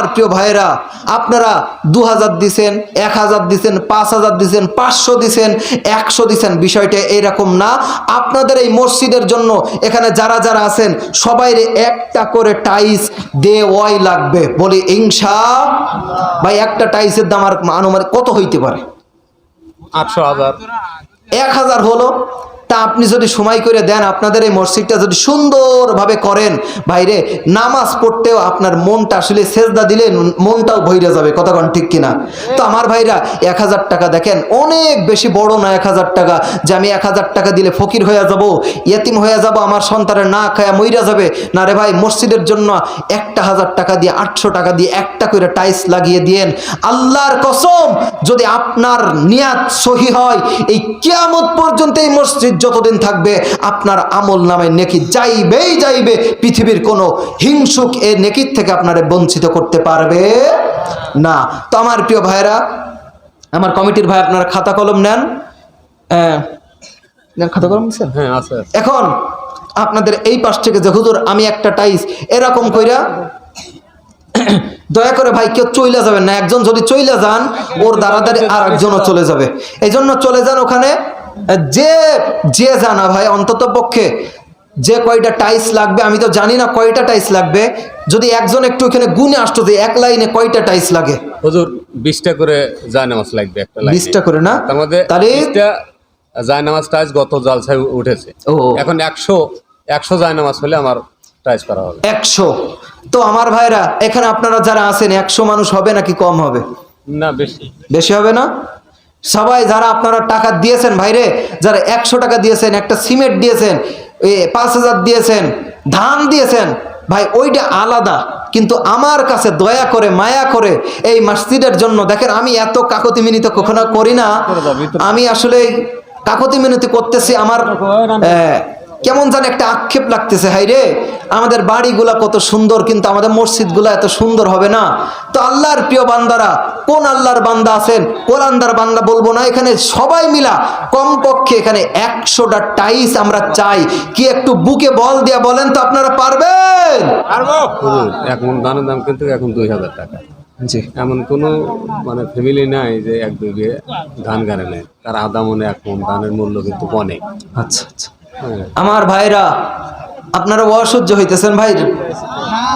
আমার প্রিয় ভাইরা, আপনারা 2000 দিছেন, 1000 দিছেন, 5000 দিছেন, 500 দিছেন, 100 দিছেন, বিষয়টা এইরকম না। আপনাদের এই মসজিদের জন্য এখানে যারা যারা আছেন সবাই একটা করে টাইলস দেওয়াই লাগবে। বলি ইনশাআল্লাহ। ভাই একটা টাইলসের দাম আর আনুমানিক কত হইতে পারে? 800,000 1000 হলো। তা আপনি যদি সময় করে দেন, আপনাদের এই মসজিদটা যদি সুন্দরভাবে করেন, ভাইরে নামাজ পড়তেও আপনার মনটা আসলে সেজদা দিলে মনটাও ভইরে যাবে। কথা কোন ঠিক কিনা? তো আমার ভাইরা 1000 টাকা দেখেন অনেক বেশি বড় না 1000 টাকা যে আমি 1000 টাকা দিলে ফকির হয়ে যাব, ইয়েতিম হয়ে যাব, আমার সন্তানের না খায়া মইরা যাবে। না রে ভাই, মসজিদের জন্য 1000 টাকা দিয়ে 800 টাকা দিয়ে একটা করে টাইলস লাগিয়ে দিয়েন। আল্লাহর কসম, যদি আপনার নিয়াত সহি হয়, এই কিয়ামত পর্যন্ত এই মসজিদ যতদিন থাকবে আপনার আমল নামায় নেকি যাইবেই যাইবে। পৃথিবীর কোনো হিংসুক এর নেকির থেকে আপনারে বঞ্চিত করতে পারবে না। তো আমার প্রিয় ভাইরা, আমার কমিটির ভাই, আপনারা খাতা কলম নেন। খাতা কলম নিছেন? হ্যাঁ আছে। এখন আপনাদের এই পাশ থেকে যে হুজুর আমি একটা টাইস এরকম কইরা, দয়া করে ভাই কেউ চইলা যাবেন না। একজন যদি চইলা যান, ওর দাঁড়াদাঁড়ি আর একজনও চলে যাবে। এই জন্য চলে যান ওখানে। যে যে জানা ভাই, অন্তত পক্ষে যে কয়টা টাইস লাগবে, আমি তো জানি না কয়টা টাইস লাগবে, যদি একজন একটু এখানে গুনে আসতো যে এক লাইনে কয়টা টাইস লাগে। হুজুর 20টা করে জায়নামাজ লাগবে একটা লাইনে। 20টা করে না? আমাদের তাহলে 20টা জায়নামাজ টাইস গত জালসায় উঠেছে। এখন 100 জায়নামাজ হলে আমার টাইস করা হবে 100। তো আমার ভাইরা, এখানে আপনারা যারা আছেন 100 মানুষ হবে নাকি কম হবে? না, বেশি। বেশি হবে না? সবাই যারা আপনারা টাকা দিয়েছেন ভাইরে, যারা 100 টাকা দিয়েছেন, একটা সিমেন্ট দিয়েছেন, 5000 দিয়েছেন, ধান দিয়েছেন, ভাই ওইটা আলাদা। কিন্তু আমার কাছে দয়া করে মায়া করে এই মসজিদের জন্য দেখেন, আমি এত কাকতি মিনতি কখনো করি না। আমি আসলে কাকতি মিনতি করতেছি, আমার কেমন জানি একটা আক্ষেপ লাগতেছে। হাই রে, আমাদের বাড়িগুলা কত সুন্দর, কিন্তু আমাদের মসজিদগুলা এত সুন্দর হবে না। তো আল্লাহর প্রিয় বান্দারা, কোন আল্লাহর বান্দা আছেন, কোরআনদার বান্দা বলবো না, এখানে সবাই মিলা কমপক্ষে এখানে 100টা টাইস আমরা চাই। কি একটু বুকে বল দিয়া বলেন তো আপনারা পারবেন? এক মন ধানের দাম কিন্তু এখন 2000 টাকা। জি। এমন কোনো মানে ফ্যামিলি নাই যে 1-2 বিঘে ধান গাড়ে নেয়, তার আধা মনে 1 মন ধানের মূল্য কিন্তু অনেক। আচ্ছা আচ্ছা। আমার ভাইরা, আপনারা অসহ্য হইতেছেন ভাই?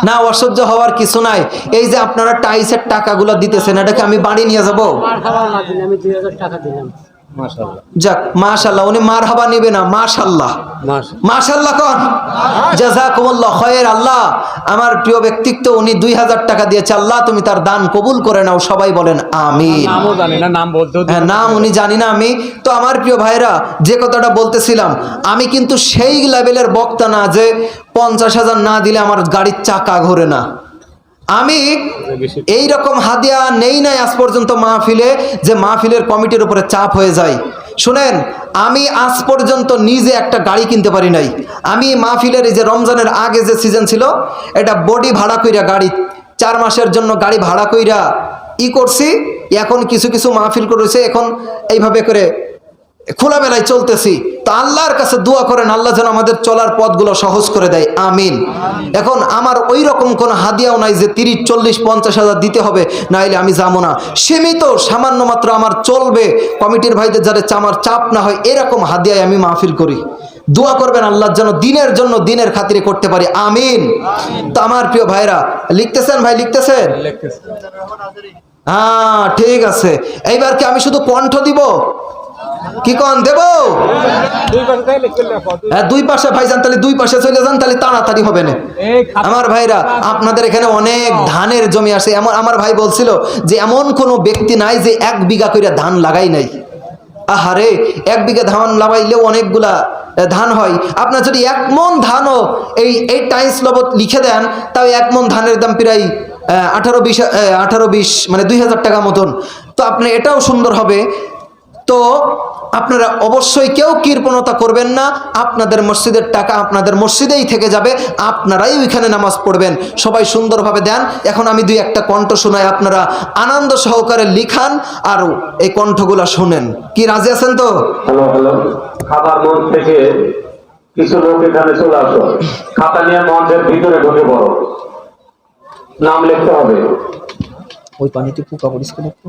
না, অসহ্য হওয়ার কিছু নাই। এই যে আপনারা টাইসের টাকাগুলো দিতেছেন, এটাকে আমি বাড়ি নিয়ে যাবো? আমি 2000 টাকা দিলাম। মাশাআল্লাহ। যাক, মাশাআল্লাহ। উনি মারহাবা নিবে না, মাশাআল্লাহ মাশাআল্লাহ কোন, জাযাকুমুল্লাহ খায়র। আল্লাহ আমার প্রিয় ব্যক্তিত্ব, উনি 2000 টাকা দিয়েছে। আল্লাহ তুমি তার দান কবুল করে নাও। সবাই বলেন আমিন। নামও জানি না, নাম বলতেও নাম উনি জানি না আমি। তো আমার প্রিয় ভাইরা, যে কথাটা বলতেছিলাম, আমি কিন্তু সেই লেভেলের বক্তা না যে 50,000 না দিলে আমার গাড়ির চাকা ঘোরে না। আমি এই রকম হাদিয়া নেই নাই আজ পর্যন্ত মাহফিলে, যে মাহফিলের কমিটির উপরে চাপ হয়ে যায়। শুনেন, আমি আজ পর্যন্ত নিজে একটা গাড়ি কিনতে পারি নাই। আমি মাহফিলের এই যে রমজানের আগে যে সিজন ছিল, এটা বডি ভাড়া কইরা গাড়ি 4 মাসের জন্য গাড়ি ভাড়া কইরা করছি। এখন কিছু কিছু মাহফিল করেছে, এখন এইভাবে করে খোলামেলায় চলতেছি। তো আল্লাহর কাছে দোয়া করেন, আল্লাহ যেন আমাদের চলার পথগুলো সহজ করে দেয়, আমিন। এখন আমার ওই রকম কোনো হাদিয়াও নাই যে 30, 40, 50,000 দিতে হবে, নাইলে আমি যাবো না। সীমিত সামান্য মাত্র আমার চলবে, কমিটির ভাইদের যাতে আমার চাপ না হয়, এরকম হাদিয়ায় আমি মাহফিল করি। দোয়া করবেন আল্লাহ যেন দিনের জন্য দিনের খাতিরে করতে পারি, আমিন। তো আমার প্রিয় ভাইরা, লিখতেছেন ভাই? লিখতেছেন? হ্যাঁ, ঠিক আছে। এইবার কি আমি শুধু কণ্ঠ দিব? কি কন দেব? দুই পাশে ভাইজান, তাহলে দুই পাশে চলে যান, তাহলে তাড়াতাড়ি হবে না। আমার ভাইরা, আপনাদের এখানে অনেক ধানের জমি আছে। এমন আমার ভাই বলছিল যে এমন কোনো ব্যক্তি নাই যে 1 বিঘা করে ধান লাগাই নাই। আহারে, 1 বিঘা ধান লাগাইলেও অনেকগুলা ধান হয়। আপনার যদি 1 মন ধানও এই টাইস লবত লিখে দেন, তাও 1 মন ধানের দাম প্রায় 18-20 মানে 2000 টাকা মতন। তো আপনি এটাও সুন্দর হবে। তো আপনারা অবশ্যই কেউ কৃপণতা করবেন না। আপনাদের মসজিদের টাকা আপনাদের মসজিদেই থেকে যাবে, আপনারাই ওইখানে নামাজ পড়বেন। সবাই সুন্দরভাবে দেন। এখন আমি 2-1টা কণ্ঠ শোনাই, আপনারা আনন্দ সহকারে লিখান আর এই কণ্ঠগুলা শুনেন। কি রাজি আছেন তো? হ্যালো, খাবার মঞ্চ থেকে কিছু লোক এখানে চলে আসো, খাতা নিয়ে মঞ্চের ভিতরে ঢুকে পড়ো। নাম লিখতে হবে। ওই পানিতে পোকা পরিষ্কার একটু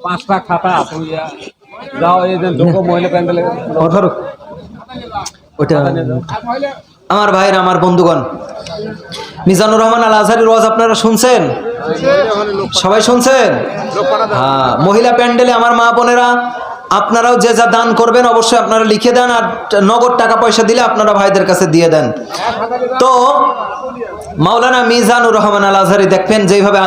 পাঁচটা খাতা যাও এই যে লোক মহিলা প্যান্ডেলে ফারুক ওটা আমার ভাইয়ের আমার বন্ধুগণ মিজানুর রহমান আল আজহারের ওয়াজ আপনারা শুনছেন? সবাই শুনছেন? হ্যাঁ, মহিলা প্যান্ডেলে আমার মা বোনেরা আপনারাও যে যা দান করবেন অবশ্যই আপনারা লিখে দেন, আর নগদ টাকা পয়সা দিলে আপনারা ভাইদের কাছে দিয়ে দেন। তো মাওলানা মিজানুর রহমান আল আজহারি দেখবেন যেইভাবে